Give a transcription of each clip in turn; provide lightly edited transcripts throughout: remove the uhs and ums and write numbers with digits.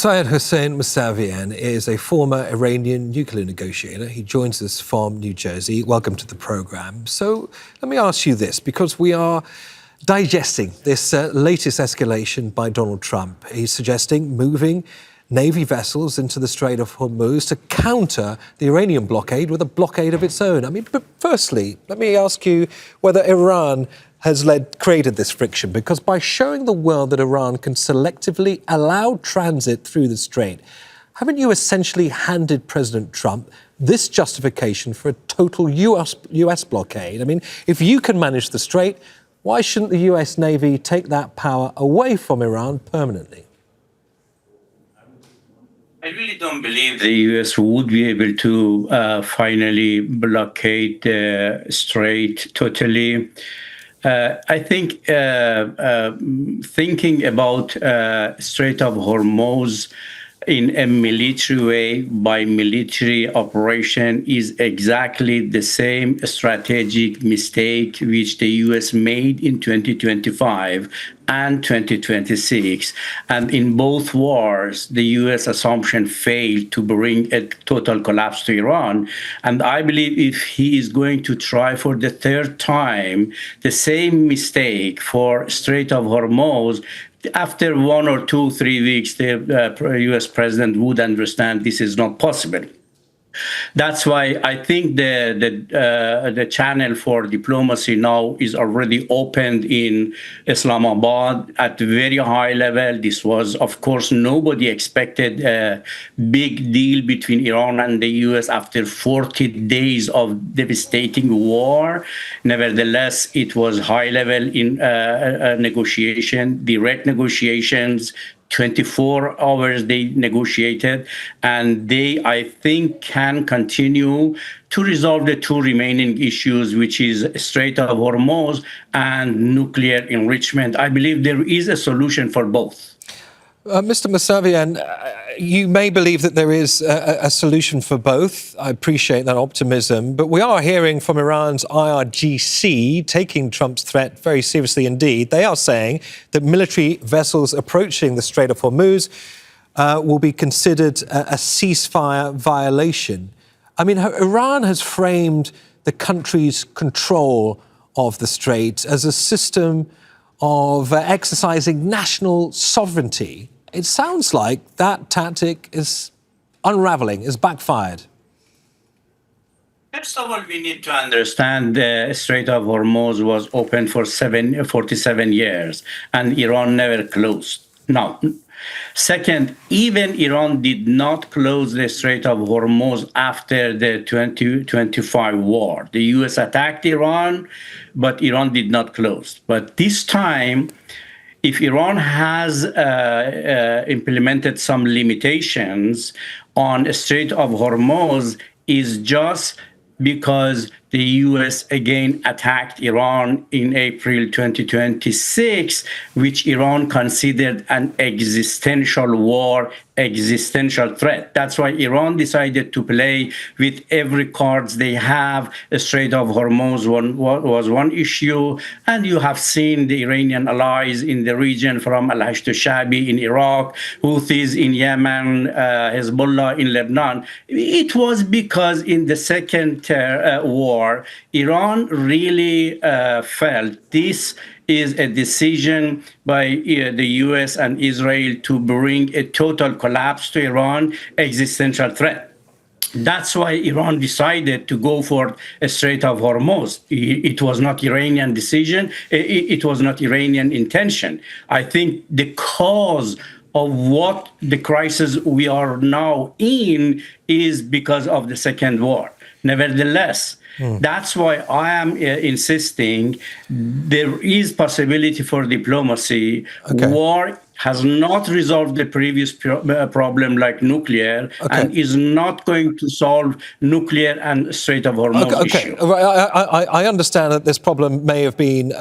Seyed Hossein Mousavian is a former Iranian nuclear negotiator. He joins us from New Jersey. Welcome to the program. So let me ask you this, because we are digesting this latest escalation by Donald Trump. He's suggesting moving Navy vessels into the Strait of Hormuz to counter the Iranian blockade with a blockade of its own. But firstly, let me ask you whether Iran has created this friction, because by showing the world that Iran can selectively allow transit through the strait, haven't you essentially handed President Trump this justification for a total US blockade? If you can manage the strait, why shouldn't the US Navy take that power away from Iran permanently? I really don't believe the U.S. would be able to finally blockade the strait totally. I think thinking about Strait of Hormuz in a military way, by military operation, is exactly the same strategic mistake which the U.S. made in 2025 and 2026. And in both wars, the U.S. assumption failed to bring a total collapse to Iran. And I believe if he is going to try for the third time the same mistake for Strait of Hormuz, after 1 or 2, 3 weeks, the U.S. president would understand this is not possible. That's why I think the channel for diplomacy now is already opened in Islamabad at very high level. This was, of course, nobody expected a big deal between Iran and the U.S. after 40 days of devastating war. Nevertheless, it was high level in negotiation, direct negotiations. 24 hours they negotiated, and they, I think, can continue to resolve the two remaining issues, which is Strait of Hormuz and nuclear enrichment. I believe there is a solution for both. Mr. Mousavian, you may believe that there is a solution for both. I appreciate that optimism, but we are hearing from Iran's IRGC taking Trump's threat very seriously indeed. They are saying that military vessels approaching the Strait of Hormuz will be considered a ceasefire violation. Iran has framed the country's control of the strait as a system of exercising national sovereignty. It sounds like that tactic is unraveling, is backfired. First of all, we need to understand the Strait of Hormuz was open for 47 years, and Iran never closed. Now, second, even Iran did not close the Strait of Hormuz after the 2025 war. The U.S. attacked Iran, but Iran did not close. But this time, if Iran has implemented some limitations on the Strait of Hormuz, is just because the U.S. again attacked Iran in April 2026, which Iran considered an existential war, existential threat. That's why Iran decided to play with every cards they have. The Strait of Hormuz was one issue, and you have seen the Iranian allies in the region, from Al-Hashd al-Sha'bi in Iraq, Houthis in Yemen, Hezbollah in Lebanon. It was because in the second war, Iran really felt this is a decision by the U.S. and Israel to bring a total collapse to Iran, existential threat. That's why Iran decided to go for a Strait of Hormuz. It was not Iranian decision. It was not Iranian intention. I think the cause of what the crisis we are now in is because of the second war. Nevertheless, that's why I am insisting there is possibility for diplomacy. Okay. War has not resolved the previous problem like nuclear, and is not going to solve nuclear and Strait of Hormuz issue. I understand that this problem may have been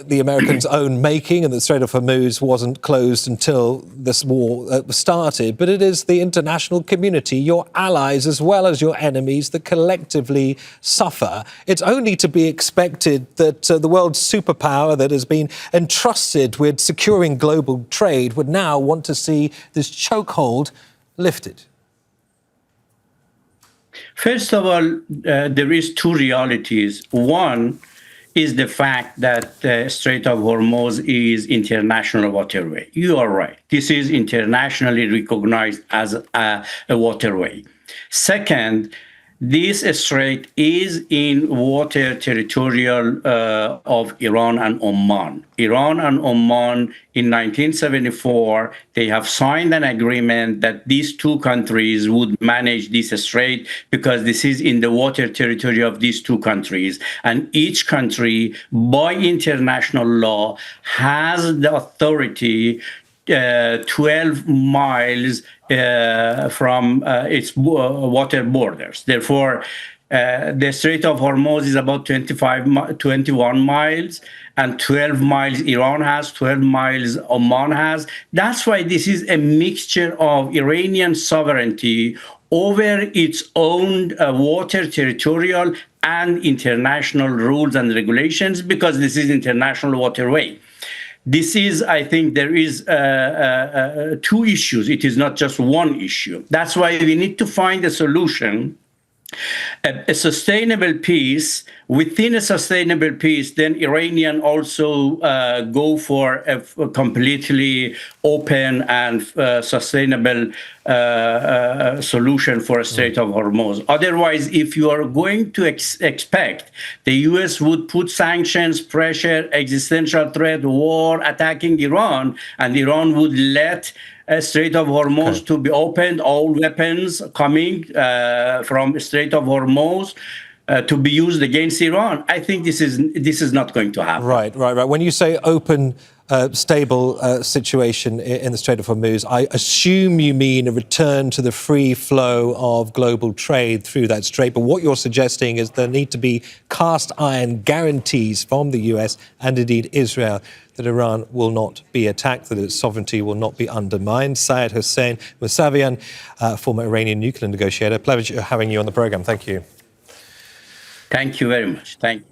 the Americans' own making, and the Strait of Hormuz wasn't closed until this war started, but it is the international community, your allies as well as your enemies, that collectively suffer. It's only to be expected that the world's superpower that has been entrusted with securing global trade would now want to see this chokehold lifted. First of all, there is two realities. One is the fact that the Strait of Hormuz is international waterway. You are right. This is internationally recognized as a waterway. Second, this strait is in water territorial of Iran and Oman. Iran and Oman in 1974, they have signed an agreement that these two countries would manage this strait because this is in the water territory of these two countries. And each country, by international law, has the authority 12 miles from its water borders. Therefore, the Strait of Hormuz is about 21 miles, and 12 miles Iran has, 12 miles Oman has. That's why this is a mixture of Iranian sovereignty over its own water territorial and international rules and regulations, because this is international waterway. This is, I think, there is two issues. It is not just one issue. That's why we need to find a solution, a sustainable peace. Within a sustainable peace, then Iranian also go for a completely open and sustainable solution for a Strait of Hormuz. Otherwise, if you are going to expect the U.S. would put sanctions, pressure, existential threat, war, attacking Iran, and Iran would let Strait of Hormuz to be opened, all weapons coming from Strait of Hormuz to be used against Iran. I think this is not going to happen. Right. When you say open, stable situation in the Strait of Hormuz, I assume you mean a return to the free flow of global trade through that strait. But what you're suggesting is there need to be cast iron guarantees from the US and indeed Israel that Iran will not be attacked, that its sovereignty will not be undermined. Seyed Hossein Mousavian, former Iranian nuclear negotiator. Pleasure having you on the program. Thank you. Thank you very much. Thank you.